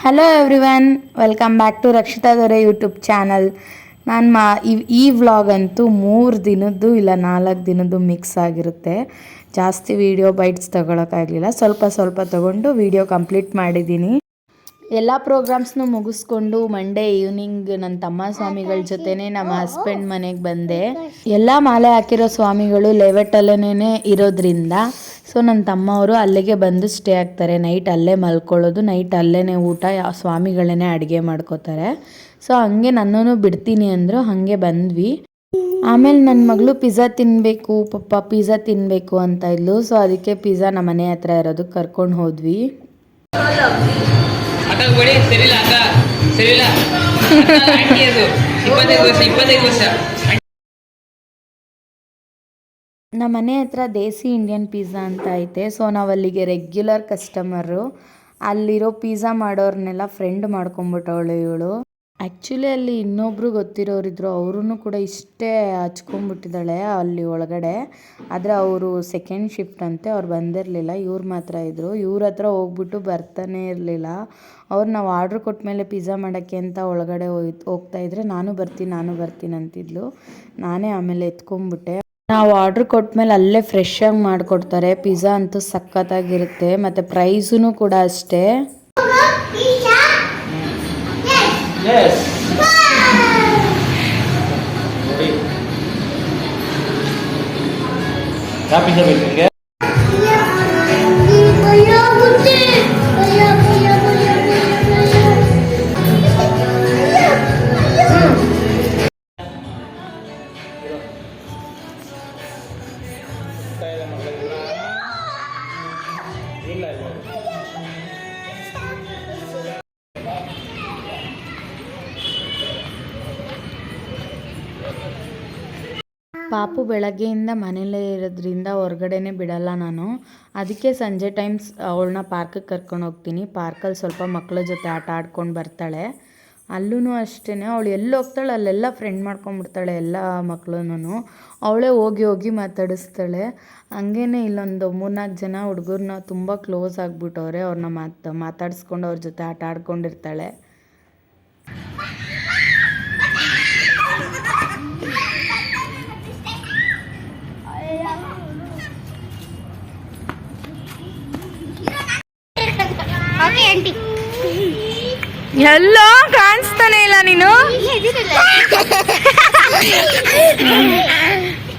Hello everyone, welcome back to Rakshita Dore YouTube channel. ನಾನು ಈ vlog ಅಂತೂ 3 ದಿನದ್ದು ಇಲ್ಲ 4 ದಿನದ್ದು ಮಿಕ್ಸ್ ಆಗಿರುತ್ತೆ. ಜಾಸ್ತಿ ವೀಡಿಯೋ ಬೈಟ್ಸ್ ತೊಗೊಳಕ್ಕಾಗಲಿಲ್ಲ, ಸ್ವಲ್ಪ ತೊಗೊಂಡು ವೀಡಿಯೋ ಕಂಪ್ಲೀಟ್ ಮಾಡಿದ್ದೀನಿ. ಎಲ್ಲ ಪ್ರೋಗ್ರಾಮ್ಸ್ನೂ ಮುಗಿಸ್ಕೊಂಡು ಮಂಡೇ ಈವ್ನಿಂಗ್ ನನ್ನ ತಮ್ಮ ಸ್ವಾಮಿಗಳ ಜೊತೆನೇ ನಮ್ಮ ಹಸ್ಬೆಂಡ್ ಮನೆಗೆ ಬಂದೆ. ಎಲ್ಲ ಮಾಲೆ ಹಾಕಿರೋ ಸ್ವಾಮಿಗಳು ಲೇಔಟಲ್ಲೇ ಇರೋದ್ರಿಂದ ಸೊ ನನ್ನ ತಮ್ಮ ಅವರು ಅಲ್ಲಿಗೆ ಬಂದು ಸ್ಟೇ ಆಗ್ತಾರೆ. ನೈಟ್ ಅಲ್ಲೇ ಮಲ್ಕೊಳ್ಳೋದು, ನೈಟ್ ಅಲ್ಲೇ ಊಟ ಸ್ವಾಮಿಗಳೇ ಅಡುಗೆ ಮಾಡ್ಕೋತಾರೆ. ಸೊ ಹಂಗೆ ನನ್ನೂ ಬಿಡ್ತೀನಿ ಅಂದರು, ಹಾಗೆ ಬಂದ್ವಿ. ಆಮೇಲೆ ನನ್ನ ಮಗಳು ಪಿಜ್ಜಾ ತಿನ್ನಬೇಕು ಪಪ್ಪ, ಪಿಜ್ಜಾ ತಿನ್ನಬೇಕು ಅಂತ ಇದ್ಲು. ಸೊ ಅದಕ್ಕೆ ಪಿಜ್ಜಾ ನಮ್ಮ ಮನೆ ಹತ್ರ ಇರೋದಕ್ಕೆ ಕರ್ಕೊಂಡು ಹೋದ್ವಿ. ನಮ್ಮ ಮನೆ ಹತ್ರ ದೇಸಿ ಇಂಡಿಯನ್ ಪಿಜ್ಜಾ ಅಂತ ಐತೆ. ಸೊ ನಾವು ಅಲ್ಲಿಗೆ ರೆಗ್ಯುಲರ್ ಕಸ್ಟಮರು. ಅಲ್ಲಿರೋ ಪಿಜ್ಜಾ ಮಾಡೋರ್ನೆಲ್ಲ ಫ್ರೆಂಡ್ ಮಾಡ್ಕೊಂಬಿಟ್ಟವಳು ಇವಳು. ಆ್ಯಕ್ಚುಲಿ ಅಲ್ಲಿ ಇನ್ನೊಬ್ರು ಗೊತ್ತಿರೋರಿದ್ರು, ಅವರೂ ಕೂಡ ಇಷ್ಟೇ ಹಚ್ಕೊಂಡ್ಬಿಟ್ಟಿದ್ದಾಳೆ ಅಲ್ಲಿ ಒಳಗಡೆ. ಆದರೆ ಅವರು ಸೆಕೆಂಡ್ ಶಿಫ್ಟ್ ಅಂತೆ, ಅವ್ರು ಬಂದಿರಲಿಲ್ಲ. ಇವ್ರು ಮಾತ್ರ ಇದ್ದರು. ಇವ್ರ ಹತ್ರ ಹೋಗ್ಬಿಟ್ಟು ಬರ್ತಾನೆ ಇರಲಿಲ್ಲ. ಅವ್ರು ನಾವು ಆರ್ಡ್ರ್ ಕೊಟ್ಟ ಮೇಲೆ ಪಿಜ್ಜಾ ಮಾಡೋಕ್ಕೆ ಅಂತ ಒಳಗಡೆ ಹೋಗ್ತಾಯಿದ್ರೆ ನಾನು ಬರ್ತೀನಿ ಅಂತಿದ್ಲು. ನಾನೇ ಆಮೇಲೆ ಎತ್ಕೊಂಡ್ಬಿಟ್ಟೆ. ನಾವು ಆರ್ಡ್ರ್ ಕೊಟ್ಮೇಲೆ ಅಲ್ಲೇ ಫ್ರೆಶ್ ಆಗಿ ಮಾಡಿಕೊಡ್ತಾರೆ. ಪಿಜ್ಜಾ ಅಂತೂ ಸಖತ್ತಾಗಿರುತ್ತೆ, ಮತ್ತು ಪ್ರೈಸೂ ಕೂಡ ಅಷ್ಟೇ. ಪಾಪು ಬೆಳಗ್ಗೆಯಿಂದ ಮನೇಲೇ ಇರೋದ್ರಿಂದ ಹೊರಗಡೆನೇ ಬಿಡಲ್ಲ ನಾನು. ಅದಕ್ಕೆ ಸಂಜೆ ಟೈಮ್ಸ್ ಅವಳನ್ನ ಪಾರ್ಕಿಗೆ ಕರ್ಕೊಂಡು ಹೋಗ್ತೀನಿ. ಪಾರ್ಕಲ್ಲಿ ಸ್ವಲ್ಪ ಮಕ್ಕಳ ಜೊತೆ ಆಟ ಆಡ್ಕೊಂಡು ಬರ್ತಾಳೆ. ಅಲ್ಲೂ ಅಷ್ಟೇ, ಅವಳು ಎಲ್ಲಿ ಹೋಗ್ತಾಳೆ ಅಲ್ಲೆಲ್ಲ ಫ್ರೆಂಡ್ ಮಾಡ್ಕೊಂಡ್ಬಿಡ್ತಾಳೆ ಎಲ್ಲ ಮಕ್ಕಳೂ. ಅವಳೇ ಹೋಗಿ ಮಾತಾಡಿಸ್ತಾಳೆ. ಹಂಗೇ ಇಲ್ಲೊಂದು 3-4 ಜನ ಹುಡುಗರನ್ನ ತುಂಬ ಕ್ಲೋಸ್ ಆಗಿಬಿಟ್ಟವ್ರೆ. ಅವ್ರನ್ನ ಮಾತಾಡಿಸ್ಕೊಂಡು ಅವ್ರ ಜೊತೆ ಆಟ ಆಡ್ಕೊಂಡಿರ್ತಾಳೆ. ಎಲ್ಲೋ ಕಾಣಿಸ್ತಾನೆ ಇಲ್ಲ ನೀನು.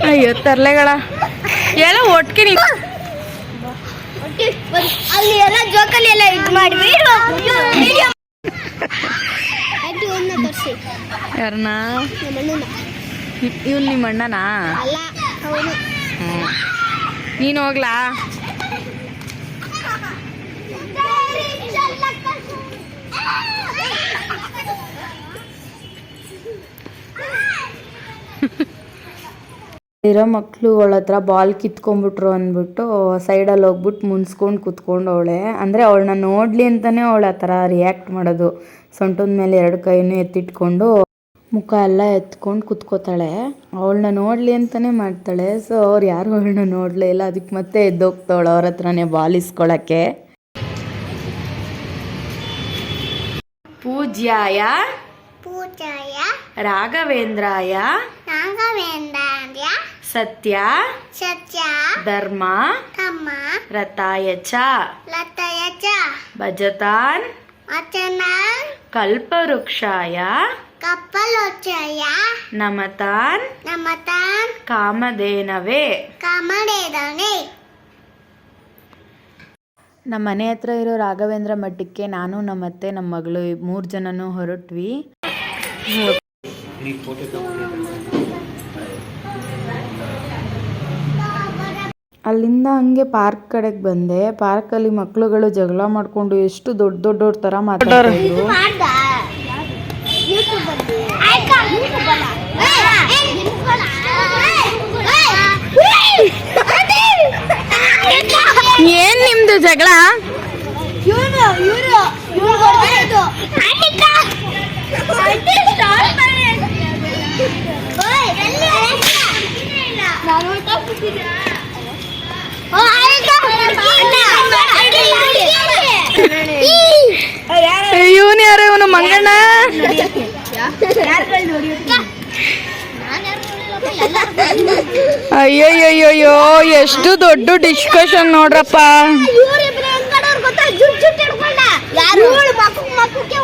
ಅಯ್ಯೋ ತರ್ಲೆಗಳ ಎಲ್ಲ ಒಟ್ಟಿಗೆ ನೀನು ಅಲ್ಲಿ ಎಲ್ಲ ಜೋಕಲ್ಲಿ ಎಲ್ಲ ಇದು ಮಾಡಿ ಯಾರನ್ನ? ಇವನು ನಿಮ್ಮ ಅಣ್ಣನಾ? ನೀನು ಹೋಗ್ಲಾ? ಇರೋ ಮಕ್ಕಳು ಅವಳ ಹತ್ರ ಬಾಲ್ ಕಿತ್ಕೊಂಡ್ಬಿಟ್ರು ಅಂದ್ಬಿಟ್ಟು ಸೈಡಲ್ಲಿ ಹೋಗ್ಬಿಟ್ಟು ಮುನ್ಸ್ಕೊಂಡು ಕೂತ್ಕೊಂಡವಳೆ. ಅಂದರೆ ಅವಳನ್ನ ನೋಡಲಿ ಅಂತಲೇ ಅವಳ ಆ ಥರ ರಿಯಾಕ್ಟ್ ಮಾಡೋದು. ಸೊಂಟದ ಮೇಲೆ 2 ಕೈನೂ ಎತ್ತಿಟ್ಕೊಂಡು ಮುಖ ಎಲ್ಲ ಎತ್ಕೊಂಡು ಕೂತ್ಕೋತಾಳೆ. ಅವಳನ್ನ ನೋಡಲಿ ಅಂತಲೇ ಮಾಡ್ತಾಳೆ. ಸೊ ಅವ್ರು ಯಾರು ಅವಳನ್ನ ನೋಡಲೇ ಇಲ್ಲ. ಅದಕ್ಕೆ ಮತ್ತೆ ಎದ್ದೋಗ್ತಾವಳು ಅವ್ರ ಹತ್ರನೇ ಬಾಲ್ ಇಸ್ಕೊಳ್ಳೋಕ್ಕೆ. ಪೂಜ್ಯಾಯ ರಾಘವೇಂದ್ರಾಯ ಸತ್ಯ ಧರ್ಮ ರತಾಯ ಚ ಭಜತಾನ್ ಕಲ್ಪವೃಕ್ಷಾಯ ನಮತಾನ್ ಕಾಮಧೇನವೇ. ನಮ್ಮ ಮನೆ ಹತ್ರ ಇರೋ ರಾಘವೇಂದ್ರ ಮಠಕ್ಕೆ ನಾನು ನಮ್ಮತ್ತೆ ನಮ್ಮ ಮಗಳು 3 ಜನನೂ ಹೊರಟ್ವಿ. ಅಲ್ಲಿಂದ ಹಂಗೆ ಪಾರ್ಕ್ ಕಡೆಗೆ ಬಂದೆ. ಪಾರ್ಕಲ್ಲಿ ಮಕ್ಕಳುಗಳು ಜಗಳ ಮಾಡಿಕೊಂಡು ಎಷ್ಟು ದೊಡ್ಡವ್ರ ಥರ ಮಾತಾಡ್ತಿದ್ರು. ಏನ್ ನಿಮ್ದು ಜಗಳ? ಅಯ್ಯಯ್ಯಯ್ಯೋ ಎಷ್ಟು ದೊಡ್ಡ ಡಿಸ್ಕಷನ್ ನೋಡ್ರಪ್ಪ. ಇವರಿಬ್ರು ಹೆಂಗಡೋರ್ ಗೊತ್ತಾ? ಜುಟ್ ಜುಟ್ ಹಿಡ್ಕೊಂಡ. ಯಾರು? ಇವಳು ಮಕ್ಕಕ್ಕೆ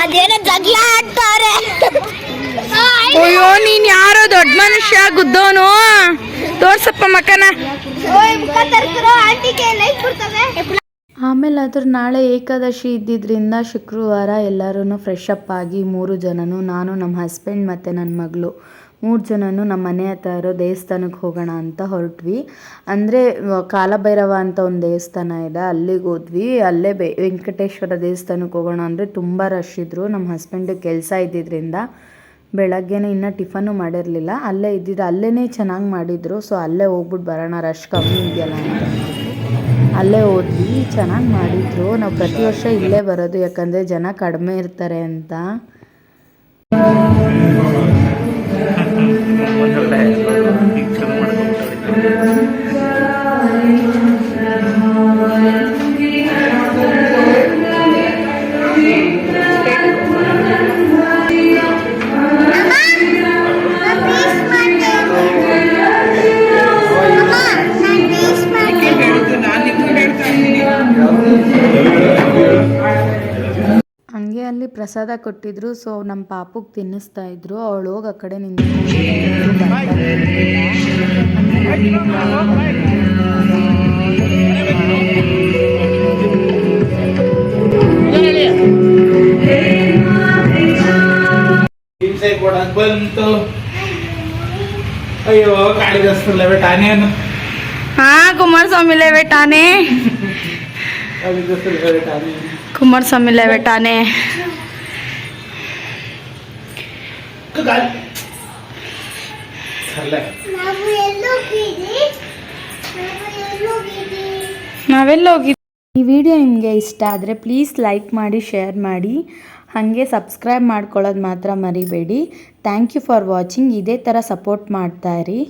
ಅದೇನೋ ಜಗಳ ಆಡ್ತಾರೆ. ಅಯ್ಯೋ ನೀನ್ ಯಾರೋ ದೊಡ್ಡ ಮನುಷ್ಯ ಗುದ್ದೋನು, ತೋರ್ಸಪ್ಪ ಮಕ್ಕನ. ಮುಖ ತರ್ತಾರೋ ಆಂಟಿಗೆ ಲೈಕ್ ಕೊಡ್ತವೆ. ಆಮೇಲೆ ಅದ್ರ ನಾಳೆ ಏಕಾದಶಿ ಇದ್ದಿದ್ದರಿಂದ ಶುಕ್ರವಾರ ಎಲ್ಲರೂ ಫ್ರೆಶ್ ಅಪ್ ಆಗಿ 3 ಜನನು, ನಾನು, ನಮ್ಮ ಹಸ್ಬೆಂಡ್ ಮತ್ತು ನನ್ನ ಮಗಳು 3 ಜನನು ನಮ್ಮ ಮನೆ ಹತ್ರ ಇರೋ ದೇವಸ್ಥಾನಕ್ಕೆ ಹೋಗೋಣ ಅಂತ ಹೊರಟ್ವಿ. ಅಂದರೆ ಕಾಲಭೈರವ ಅಂತ ಒಂದು ದೇವಸ್ಥಾನ ಇದೆ, ಅಲ್ಲಿಗೆ ಹೋದ್ವಿ. ಅಲ್ಲೇ ವೆಂಕಟೇಶ್ವರ ದೇವಸ್ಥಾನಕ್ಕೆ ಹೋಗೋಣ ಅಂದರೆ ತುಂಬ ರಶ್ ಇದ್ದರು. ನಮ್ಮ ಹಸ್ಬೆಂಡ್ ಕೆಲಸ ಇದ್ದಿದ್ದರಿಂದ ಬೆಳಗ್ಗೆನೇ ಇನ್ನೂ ಟಿಫನ್ನು ಮಾಡಿರಲಿಲ್ಲ, ಅಲ್ಲೇ ಇದ್ದಿದ್ದು. ಅಲ್ಲೇ ಚೆನ್ನಾಗಿ ಮಾಡಿದರು. ಸೊ ಅಲ್ಲೇ ಹೋಗ್ಬಿಟ್ಟು ಬರೋಣ, ರಶ್ ಕಮ್ಮಿ ಇದೆಯಲ್ಲ ಅಂತ ಅಲ್ಲೇ ಹೋದ್ವಿ. ಚೆನ್ನಾಗಿ ಮಾಡಿದ್ರು. ನಾವು ಪ್ರತಿ ವರ್ಷ ಇಲ್ಲೇ ಬರೋದು, ಯಾಕಂದರೆ ಜನ ಕಡಿಮೆ ಇರ್ತಾರೆ ಅಂತ. ಹಂಗೆ ಅಲ್ಲಿ ಪ್ರಸಾದ ಕೊಟ್ಟಿದ್ರು. ಸೊ ನಮ್ಮ ಪಾಪುಗೆ ತಿನ್ನಿಸ್ತಾ ಇದ್ರು. ಅವಳು ಹೋಗಿ ಆ ಕಡೆ ಬಂತು. ಅಯ್ಯೋ ಕಾಳಿದಾಸಲ್ಲ ಟಾನೇನು. ಹಾ, ಕುಮಾರಸ್ವಾಮಿ ಲೇವೆಟಾನೆ, ಕುಮಾರಸ್ವಾಮಿ ಲೇವೆಟಾನೆ. ನಾವೆಲ್ಲ ಹೋಗಿದ್ವಿ. ಈ ವಿಡಿಯೋ ನಿಮಗೆ ಇಷ್ಟ ಆದರೆ ಪ್ಲೀಸ್ ಲೈಕ್ ಮಾಡಿ, ಶೇರ್ ಮಾಡಿ, ಹಾಗೆ ಸಬ್ಸ್ಕ್ರೈಬ್ ಮಾಡ್ಕೊಳ್ಳೋದು ಮಾತ್ರ ಮರಿಬೇಡಿ. Thank you for watching. ಇದೇ ಥರ ಸಪೋರ್ಟ್ ಮಾಡ್ತಾಯಿರಿ.